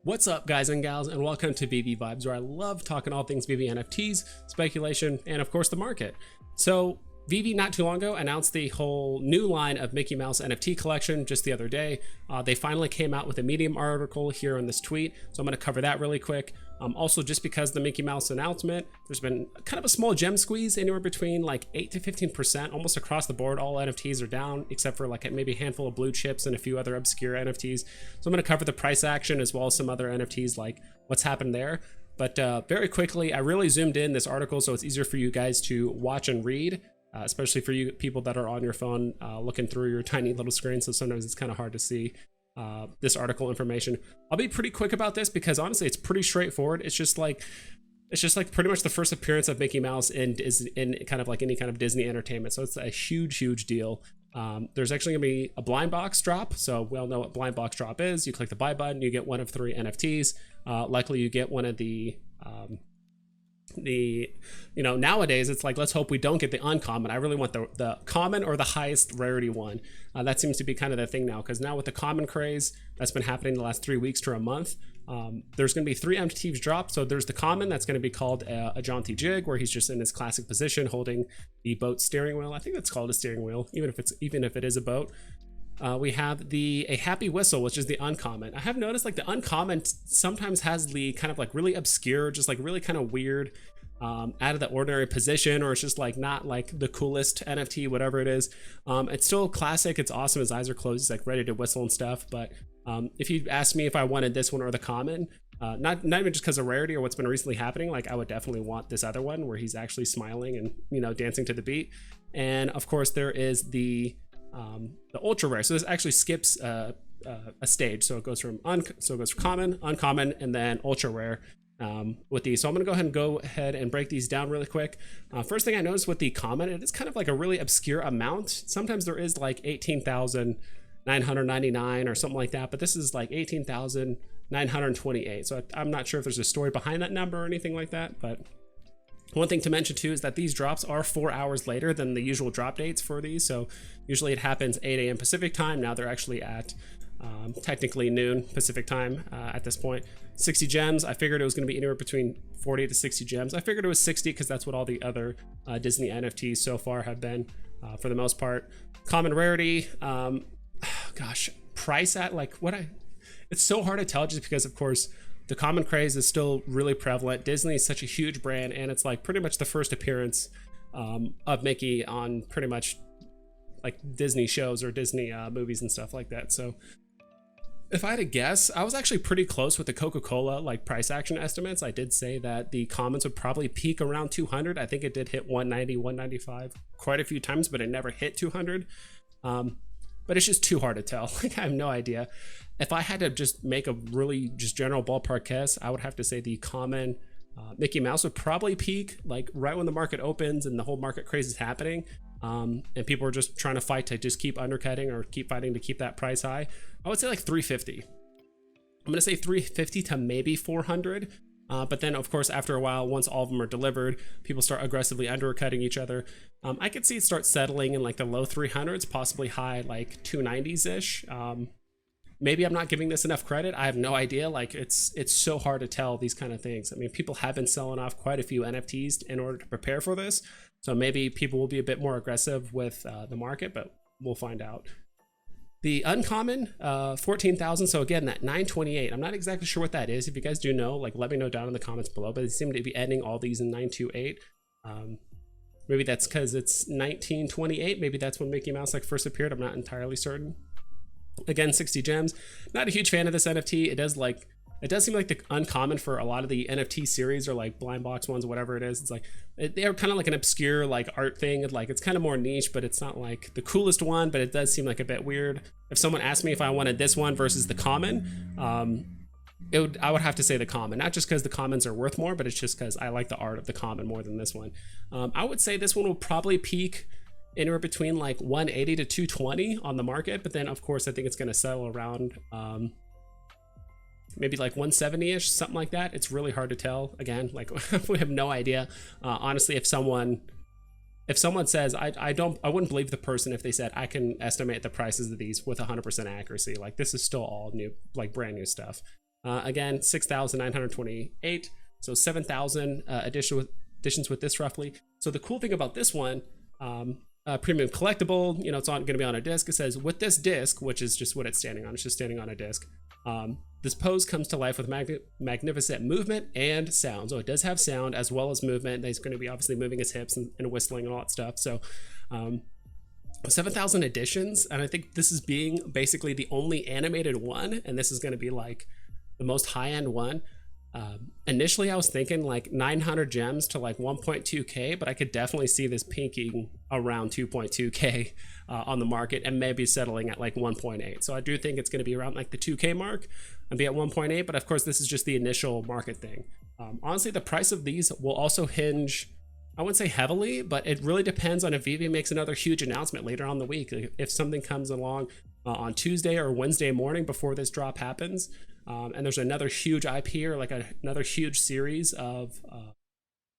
What's up, guys and gals, and welcome to Veve Vibes, where I love talking all things Veve NFTs, speculation, and of course the market. So Veve not too long ago announced the whole new line of Mickey Mouse NFT collection just the other day. They finally came out with a Medium article here in this tweet, so I'm going to cover that really quick. Also, just because the Mickey Mouse announcement, there's been kind of a small gem squeeze, anywhere between like 8 to 15%, almost across the board. All NFTs are down, except for like maybe a handful of blue chips and a few other obscure NFTs. So I'm going to cover the price action as well as some other NFTs, like what's happened there. But very quickly, I really zoomed in this article so it's easier for you guys to watch and read, especially for you people that are on your phone looking through your tiny little screen. So sometimes it's kind of hard to see this article information. I'll be pretty quick about this because honestly, it's pretty straightforward. It's just like pretty much the first appearance of Mickey Mouse in kind of like any kind of Disney entertainment. So it's a huge deal. There's actually gonna be a blind box drop. So we all know what blind box drop is. You click the buy button, you get one of 3 NFTs. Likely you get one of the nowadays it's like, let's hope we don't get the uncommon. I really want the common or the highest rarity one. That seems to be kind of the thing now, because now with the common craze that's been happening the last 3 weeks to a month, there's going to be 3 NFTs dropped. So there's the common that's going to be called a jaunty jig, where he's just in his classic position holding the boat steering wheel. I think that's called a steering wheel, even if it is a boat. We have a happy whistle, which is the uncommon. I have noticed like the uncommon sometimes has the kind of like really obscure, just like really kind of weird, out of the ordinary position, or it's just like not like the coolest NFT, whatever it is. It's still classic. It's awesome. His eyes are closed. He's like ready to whistle and stuff. But if you asked me if I wanted this one or the common, not even just because of rarity or what's been recently happening, like I would definitely want this other one where he's actually smiling and dancing to the beat. And of course there is the ultra rare. So this actually skips a stage, so it goes from common, uncommon, and then ultra rare with these. So I'm gonna go ahead and break these down really quick. First thing I noticed with the common, it is kind of like a really obscure amount. Sometimes there is like 18,999 or something like that, but this is like 18,928. So I'm not sure if there's a story behind that number or anything like that, but one thing to mention too is that these drops are 4 hours later than the usual drop dates for these. So usually it happens 8 a.m. Pacific time. Now they're actually at technically noon Pacific time at this point. 60 gems. I figured it was going to be anywhere between 40 to 60 gems. I figured it was 60 because that's what all the other Disney NFTs so far have been for the most part. Common rarity. Gosh, price at like it's so hard to tell just because of course the common craze is still really prevalent. Disney is such a huge brand, and it's like pretty much the first appearance of Mickey on pretty much like Disney shows or Disney movies and stuff like that. So if I had to guess, I was actually pretty close with the Coca-Cola like price action estimates. I did say that the commons would probably peak around 200. I think it did hit 190, 195 quite a few times, but it never hit 200. But it's just too hard to tell. Like I have no idea. If I had to just make a really just general ballpark guess, I would have to say the common Mickey Mouse would probably peak like right when the market opens and the whole market craze is happening. And people are just trying to fight to just keep undercutting or keep fighting to keep that price high. I would say like 350. I'm gonna say 350 to maybe 400. But then of course, after a while, once all of them are delivered, people start aggressively undercutting each other. I could see it start settling in like the low 300s, possibly high like 290s ish. Maybe I'm not giving this enough credit. I have no idea. Like it's so hard to tell these kind of things. I mean, people have been selling off quite a few NFTs in order to prepare for this. So maybe people will be a bit more aggressive with the market, but we'll find out. The uncommon, 14,000. So again, that 928, I'm not exactly sure what that is. If you guys do know, like let me know down in the comments below, but they seem to be ending all these in 928. Maybe that's because it's 1928. Maybe that's when Mickey Mouse like first appeared. I'm not entirely certain. Again, 60 gems. Not a huge fan of this NFT. It does seem like the uncommon for a lot of the NFT series or like blind box ones, whatever it is. It's like they're kind of like an obscure like art thing. Like it's kind of more niche, but it's not like the coolest one, but it does seem like a bit weird. If someone asked me if I wanted this one versus the common, I would have to say the common, not just because the commons are worth more, but it's just because I like the art of the common more than this one. I would say this one will probably peak anywhere between like 180 to 220 on the market, but then of course I think it's going to settle around maybe like 170-ish, something like that. It's really hard to tell. Again, like we have no idea. Honestly, if someone says I wouldn't believe the person if they said I can estimate the prices of these with 100% accuracy. Like this is still all new, like brand new stuff. Again, 6,928. So 7,000 additions with this roughly. So the cool thing about this one, premium collectible, you know, it's going to be on a disc. It says with this disc, which is just what it's standing on. It's just standing on a disc. This pose comes to life with magnificent movement and sound. So it does have sound as well as movement. He's going to be obviously moving his hips and whistling and all that stuff. So 7,000 additions. And I think this is being basically the only animated one. And this is going to be like the most high-end one. Initially I was thinking like 900 gems to like 1.2k, but I could definitely see this peaking around 2.2k on the market and maybe settling at like 1.8. So I do think it's going to be around like the 2k mark and be at 1.8, but of course this is just the initial market thing. Honestly, the price of these will also hinge, I wouldn't say heavily, but it really depends on if Veve makes another huge announcement later on the week. If something comes along on Tuesday or Wednesday morning before this drop happens, and there's another huge IP or like another huge series of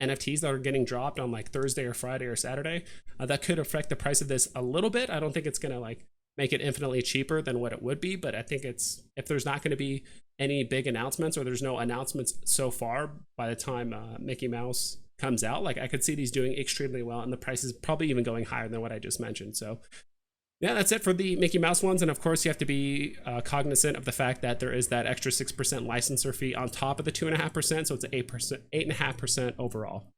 NFTs that are getting dropped on like Thursday or Friday or Saturday, that could affect the price of this a little bit. I don't think it's going to like make it infinitely cheaper than what it would be, but I think it's, if there's not going to be any big announcements or there's no announcements so far by the time Mickey Mouse comes out, like I could see these doing extremely well and the price is probably even going higher than what I just mentioned. So yeah, that's it for the Mickey Mouse ones. And of course, you have to be cognizant of the fact that there is that extra 6% licensor fee on top of the 2.5%. So it's 8.5% overall.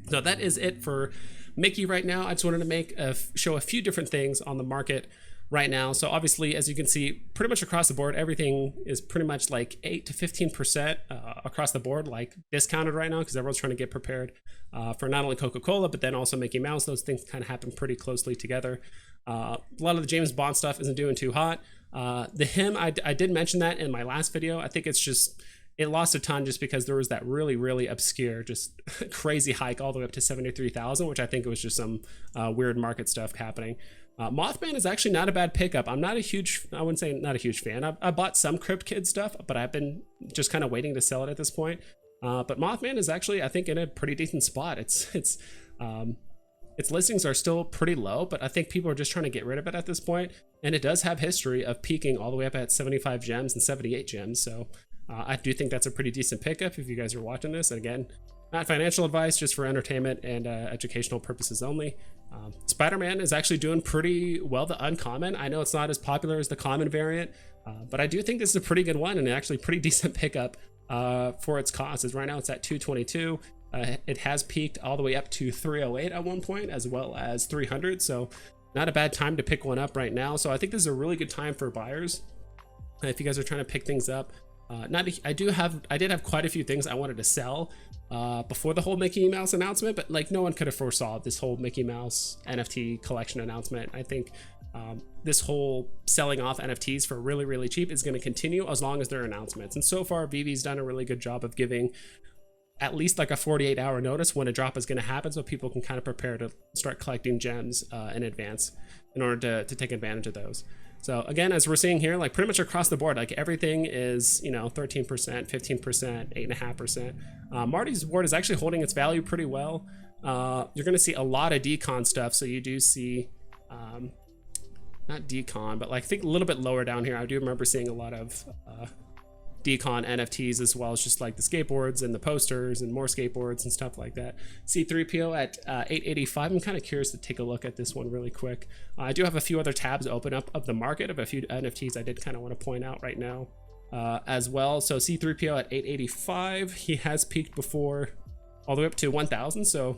So that is it for Mickey right now. I just wanted to show a few different things on the market right now. So obviously, as you can see, pretty much across the board, everything is pretty much like 8 to 15% across the board, like discounted right now, because everyone's trying to get prepared for not only Coca-Cola, but then also Mickey Mouse. Those things kind of happen pretty closely together. A lot of the James Bond stuff isn't doing too hot. The hymn, I did mention that in my last video. I think it's just, it lost a ton just because there was that really, really obscure, just crazy hike all the way up to 73,000, which I think it was just some weird market stuff happening. Mothman is actually not a bad pickup. I'm not a huge, I wouldn't say not a huge fan. I bought some Crypt Kid stuff, but I've been just kind of waiting to sell it at this point. But Mothman is actually, I think, in a pretty decent spot. Its listings are still pretty low, but I think people are just trying to get rid of it at this point. And it does have history of peaking all the way up at 75 gems and 78 gems. So I do think that's a pretty decent pickup if you guys are watching this. And again, not financial advice, just for entertainment and educational purposes only. Spider-Man is actually doing pretty well, the uncommon. I know it's not as popular as the common variant, but I do think this is a pretty good one and actually pretty decent pickup for its cost. As right now it's at 222. It has peaked all the way up to 308 at one point, as well as 300. So not a bad time to pick one up right now. So I think this is a really good time for buyers if you guys are trying to pick things up. I did have quite a few things I wanted to sell before the whole Mickey Mouse announcement, but like no one could have foresaw this whole Mickey Mouse NFT collection announcement. I think this whole selling off NFTs for really, really cheap is going to continue as long as there are announcements. And so far, Veve's done a really good job of giving at least like a 48-hour notice when a drop is going to happen, so people can kind of prepare to start collecting gems in advance in order to take advantage of those. So again, as we're seeing here, like pretty much across the board, like everything is, you know, 13%, 15%, 8.5%. Marty's Ward is actually holding its value pretty well. You're going to see a lot of decon stuff. So you do see, not decon, but like I think a little bit lower down here, I do remember seeing a lot of decon NFTs, as well as just like the skateboards and the posters and more skateboards and stuff like that. C3PO at 885. I'm kind of curious to take a look at this one really quick. I do have a few other tabs open up of the market of a few NFTs I did kind of want to point out right now as well. So C3PO at 885, he has peaked before all the way up to 1,000. So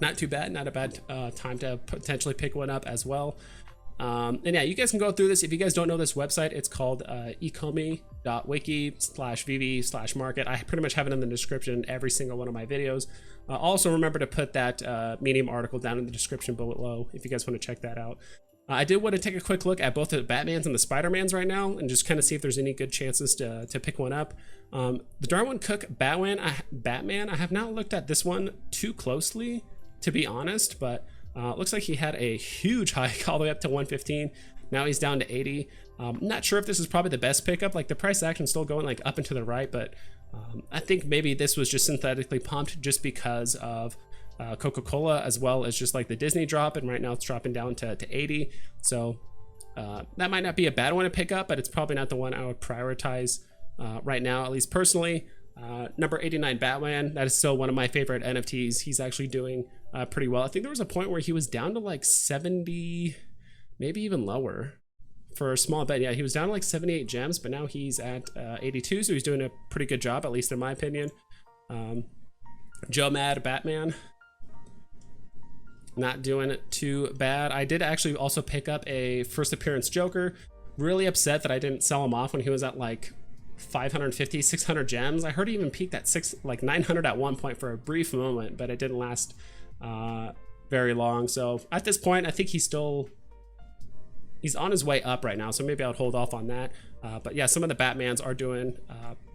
not too bad, not a bad time to potentially pick one up as well. And yeah, you guys can go through this. If you guys don't know this website, it's called ecomi.wiki/vv/market. I pretty much have it in the description in every single one of my videos. Also remember to put that Medium article down in the description below if you guys want to check that out. I did want to take a quick look at both the Batmans and the Spider-Mans right now and just kind of see if there's any good chances to pick one up. The Darwin Cook Batman, I have not looked at this one too closely, to be honest, but looks like he had a huge hike all the way up to 115. Now he's down to 80. Not sure if this is probably the best pickup. Like the price action still going like up and to the right, but I think maybe this was just synthetically pumped just because of Coca-Cola, as well as just like the Disney drop, and right now it's dropping down to 80. So that might not be a bad one to pick up, but it's probably not the one I would prioritize right now, at least personally. Number 89 Batman, that is still one of my favorite NFTs. He's actually doing pretty well. I think there was a point where he was down to like 70, maybe even lower for a small bet. Yeah, he was down to like 78 gems, but now he's at 82, so he's doing a pretty good job, at least in my opinion. Joe Mad Batman, not doing too bad. I did actually also pick up a first appearance Joker. Really upset that I didn't sell him off when he was at like 550, 600 gems. I heard he even peaked at 900 at one point for a brief moment, but it didn't last very long. So at this point, I think he's on his way up right now, so maybe I'll hold off on that. But yeah, some of the Batmans are doing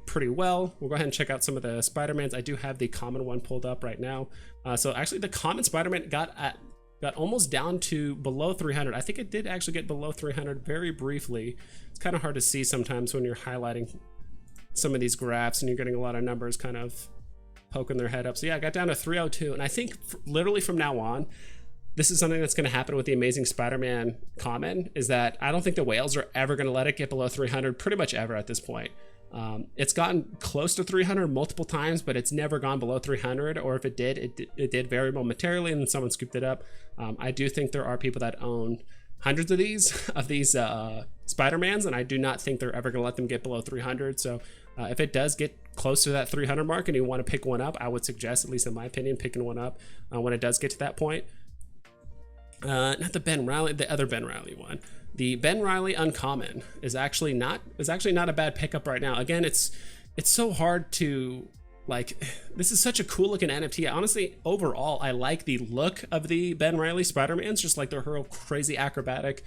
pretty well. We'll go ahead and check out some of the Spider-Mans. I do have the common one pulled up right now. So actually the common Spider-Man got almost down to below 300. I think it did actually get below 300 very briefly. It's kind of hard to see sometimes when you're highlighting some of these graphs and you're getting a lot of numbers kind of poking their head up. So yeah, I got down to 302, and I think literally from now on, this is something that's going to happen with the Amazing Spider-Man common, is that I don't think the whales are ever going to let it get below 300 pretty much ever at this point. It's gotten close to 300 multiple times, but it's never gone below 300, or if it did, it did very momentarily and then someone scooped it up. I do think there are people that own hundreds of these Spider-Mans, and I do not think they're ever going to let them get below 300. So if it does get close to that 300 mark and you want to pick one up, I would suggest, at least in my opinion, picking one up when it does get to that point. Not the Ben Riley, the other Ben Riley one. The Ben Riley Uncommon is actually not a bad pickup right now. Again, it's so hard to, like, this is such a cool looking NFT. Honestly, overall, I like the look of the Ben Riley Spider-Mans, just like their real crazy acrobatic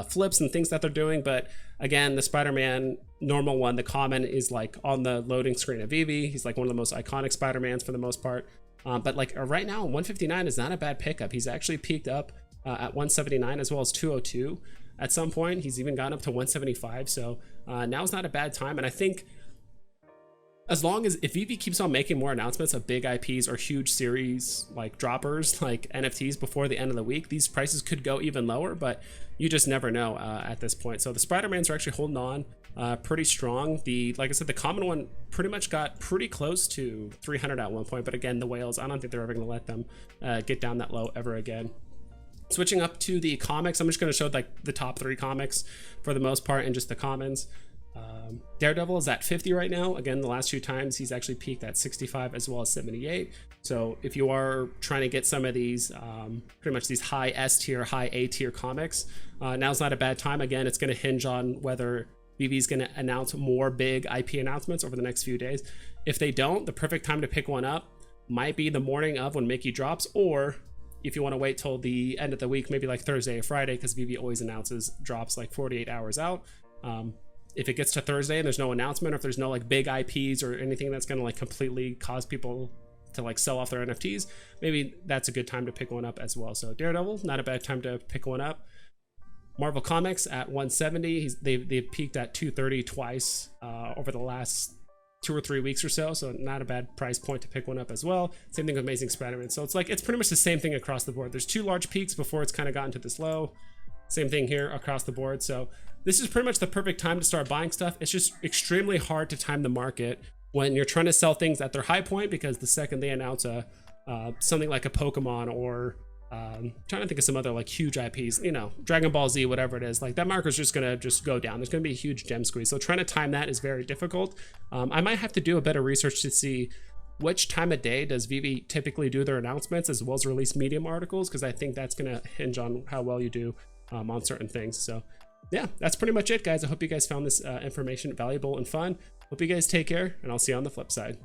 flips and things that they're doing. But again, the Spider-Man normal one, the common, is like on the loading screen of Veve. He's like one of the most iconic Spider-Mans for the most part. But like right now, 159 is not a bad pickup. He's actually peaked up at 179 as well as 202 at some point. He's even gone up to 175. So now's not a bad time. And I think as long as, if Veve keeps on making more announcements of big IPs or huge series like droppers, like NFTs before the end of the week, these prices could go even lower, but you just never know at this point. So the Spider-Mans are actually holding on pretty strong. Like I said, the common one pretty much got pretty close to 300 at one point, but again, the whales, I don't think they're ever going to let them get down that low ever again. Switching up to the comics, I'm just going to show like the top 3 comics for the most part and just the commons. Daredevil is at 50 right now. Again, the last 2 times he's actually peaked at 65 as well as 78. So if you are trying to get some of these pretty much these high S tier, high A tier comics, now's not a bad time. Again, it's going to hinge on whether Veve is going to announce more big IP announcements over the next few days. If they don't, the perfect time to pick one up might be the morning of when Mickey drops, or if you want to wait till the end of the week, maybe like Thursday or Friday, because Veve always announces drops like 48 hours out. If it gets to Thursday and there's no announcement, or if there's no like big IPs or anything that's going to like completely cause people to like sell off their NFTs, maybe that's a good time to pick one up as well. So Daredevil, not a bad time to pick one up. Marvel Comics at 170. They've peaked at 230 twice over the last 2 or 3 weeks or so. So not a bad price point to pick one up as well. Same thing with Amazing Spider-Man. So it's pretty much the same thing across the board. There's 2 large peaks before it's kind of gotten to this low. Same thing here across the board. So this is pretty much the perfect time to start buying stuff. It's just extremely hard to time the market when you're trying to sell things at their high point, because the second they announce something like a Pokemon or trying to think of some other like huge IPs, you know, Dragon Ball Z, whatever it is, like that marker's just gonna go down. There's gonna be a huge gem squeeze. So trying to time that is very difficult. I might have to do a bit of research to see which time of day does Veve typically do their announcements, as well as release Medium articles, because I think that's gonna hinge on how well you do on certain things. So yeah, that's pretty much it, guys. I hope you guys found this information valuable and fun. Hope you guys take care, and I'll see you on the flip side.